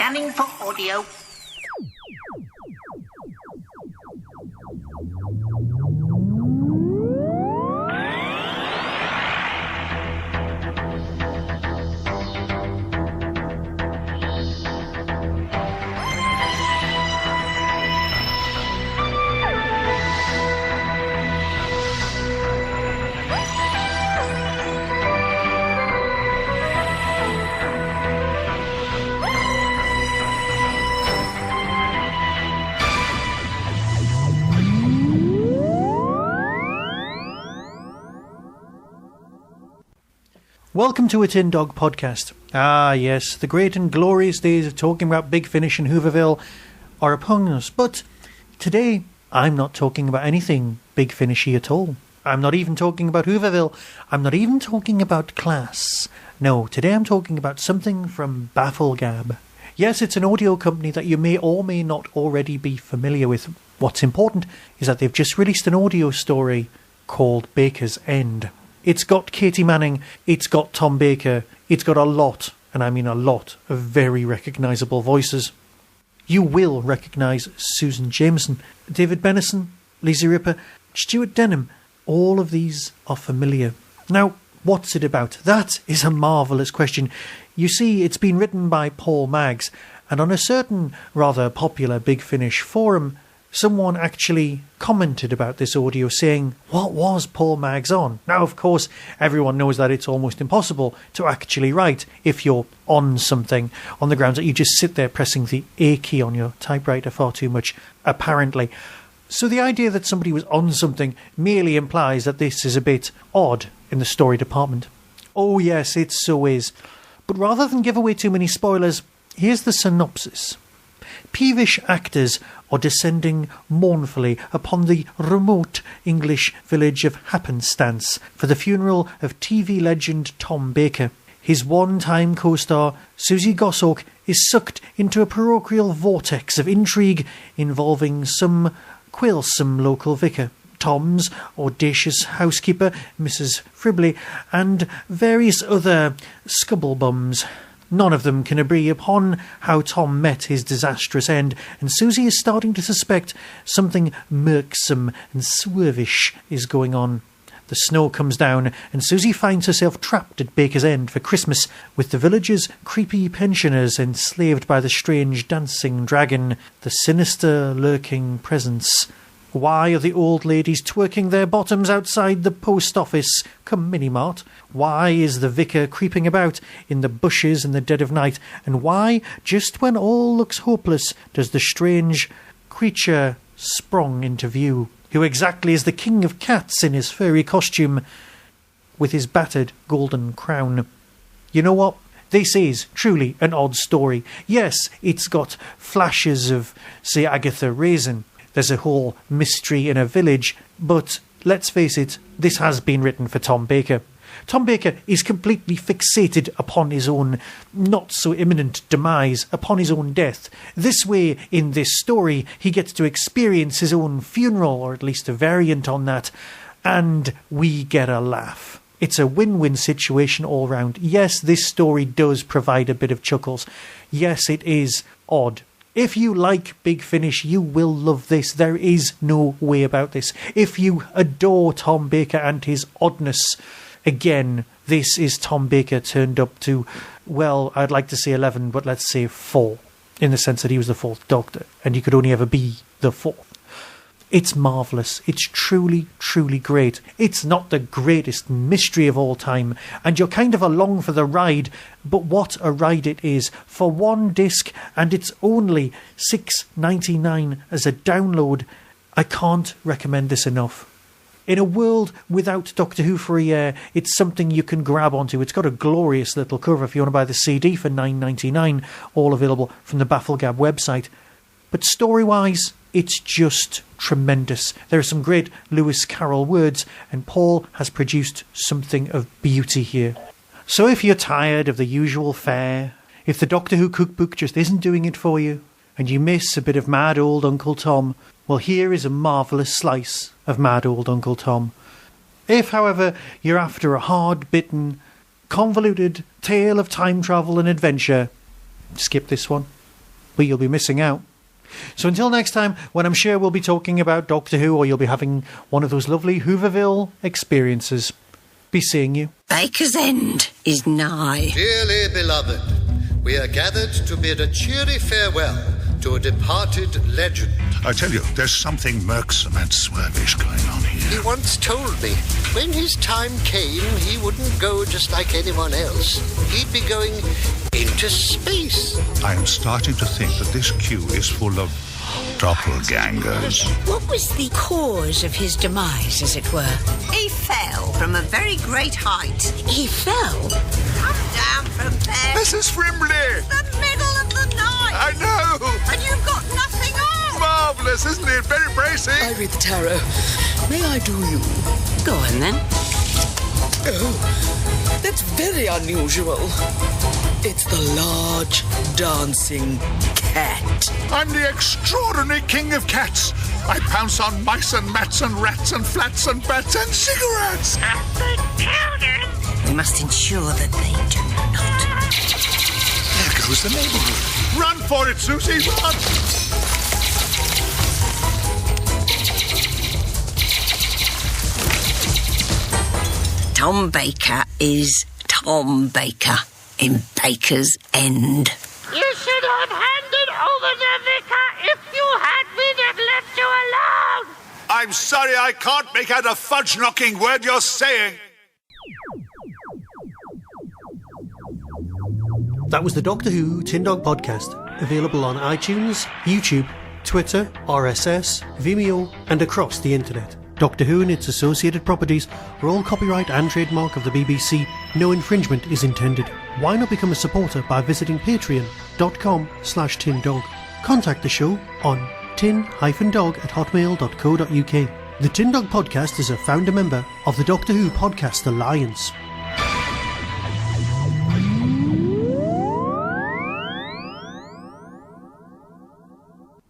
Scanning for audio. Welcome to a Tin Dog podcast. Ah yes, the great and glorious days of talking about Big Finish and Hooverville are upon us, but today I'm not talking about anything Big Finishy at all. I'm not even talking about Hooverville. I'm not even talking about class. No, today I'm talking about something from Bafflegab. Yes, it's an audio company that you may or may not already be familiar with. What's important is that they've just released an audio story called Baker's End. It's got Katie Manning, it's got Tom Baker, it's got a lot, and I mean a lot, of very recognisable voices. You will recognise Susan Jameson, David Benison, Lizzie Ripper, Stuart Denham. All of these are familiar. Now, what's it about? That is a marvellous question. You see, it's been written by Paul Maggs, and on a certain rather popular Big Finish forum, someone actually commented about this audio saying, what was Paul Maggs on? Now, of course, everyone knows that it's almost impossible to actually write if you're on something, on the grounds that you just sit there pressing the A key on your typewriter far too much, apparently. So the idea that somebody was on something merely implies that this is a bit odd in the story department. Oh yes, it so is. But rather than give away too many spoilers, here's the synopsis. Peevish actors are descending mournfully upon the remote English village of Happenstance for the funeral of TV legend Tom Baker. His one-time co-star, Suzy Goshawk, is sucked into a parochial vortex of intrigue involving some quailsome local vicar, Tom's audacious housekeeper, Mrs Frimbly, and various other scobberlotching. None of them can agree upon how Tom met his disastrous end, and Suzy is starting to suspect something MURKSOME and SWERVISH is going on. The snow comes down, and Suzy finds herself trapped at Baker's End for Christmas, with the village's creepy pensioners enslaved by the strange dancing dragon, the sinister lurking presence. Why are the old ladies twerking their bottoms outside the post office-cum-mini-mart? Why is the vicar creeping about in the bushes in the dead of night? And why, just when all looks hopeless, does the strange creature sprung into view? Who exactly is the king of cats in his furry costume, with his battered golden crown? You know what? This is truly an odd story. Yes, it's got flashes of, say, Agatha Raisin. There's a whole mystery in a village, but let's face it, this has been written for Tom Baker. Tom Baker is completely fixated upon his own not-so-imminent demise, upon his own death. This way, in this story, he gets to experience his own funeral, or at least a variant on that, and we get a laugh. It's a win-win situation all round. Yes, this story does provide a bit of chuckles. Yes, it is odd. If you like Big Finish, you will love this. There is no way about this. If you adore Tom Baker and his oddness, again, this is Tom Baker turned up to, well, I'd like to say 11, but let's say 4, in the sense that he was the 4th Doctor, and he could only ever be the 4th. It's marvellous. It's truly, truly great. It's not the greatest mystery of all time, and you're kind of along for the ride, but what a ride it is. For one disc, and it's only $6.99 as a download. I can't recommend this enough. In a world without Doctor Who for a year, it's something you can grab onto. It's got a glorious little cover if you want to buy the CD for $9.99, all available from the Bafflegab website. But story-wise, it's just tremendous. There are some great Lewis Carroll words, and Paul has produced something of beauty here. So if you're tired of the usual fare, if the Doctor Who cookbook just isn't doing it for you, and you miss a bit of mad old Uncle Tom, well, here is a marvellous slice of mad old Uncle Tom. If, however, you're after a hard-bitten, convoluted tale of time travel and adventure, skip this one. but you'll be missing out. So until next time, when I'm sure we'll be talking about Doctor Who, or you'll be having one of those lovely Hooverville experiences, be seeing you. Baker's End is nigh. Dearly beloved, we are gathered to bid a cheery farewell to a departed legend. I tell you, there's something MURKSOME and SWERVISH going on here. He once told me when his time came, he wouldn't go just like anyone else. He'd be going into space. I am starting to think that this queue is full of doppelgangers. What was the cause of his demise, as it were? He fell from a very great height. He fell? Come down from there. Mrs Frimbly! The middle of the night. I know! And you've got nothing on. Marvellous, isn't it? Very bracing. I read the tarot. May I do you? Go on, then. Oh, that's very unusual. It's the large, dancing cat. I'm the extraordinary king of cats. I pounce on mice and mats and rats and flats and bats and cigarettes. We must ensure that they do not. There goes the neighbourhood. Run for it, Suzy, run! Tom Baker is Tom Baker in Baker's End. You should have handed over the vicar if you had been and left you alone. I'm sorry, I can't make out a fudge-knocking word you're saying. That was the Doctor Who Tin Dog podcast, available on iTunes, YouTube, Twitter, RSS, Vimeo, and across the internet. Doctor Who and its associated properties are all copyright and trademark of the BBC. No infringement is intended. Why not become a supporter by visiting patreon.com/tindog. Contact the show on tin-dog@hotmail.co.uk. The Tin Dog podcast is a founder member of the Doctor Who Podcast Alliance.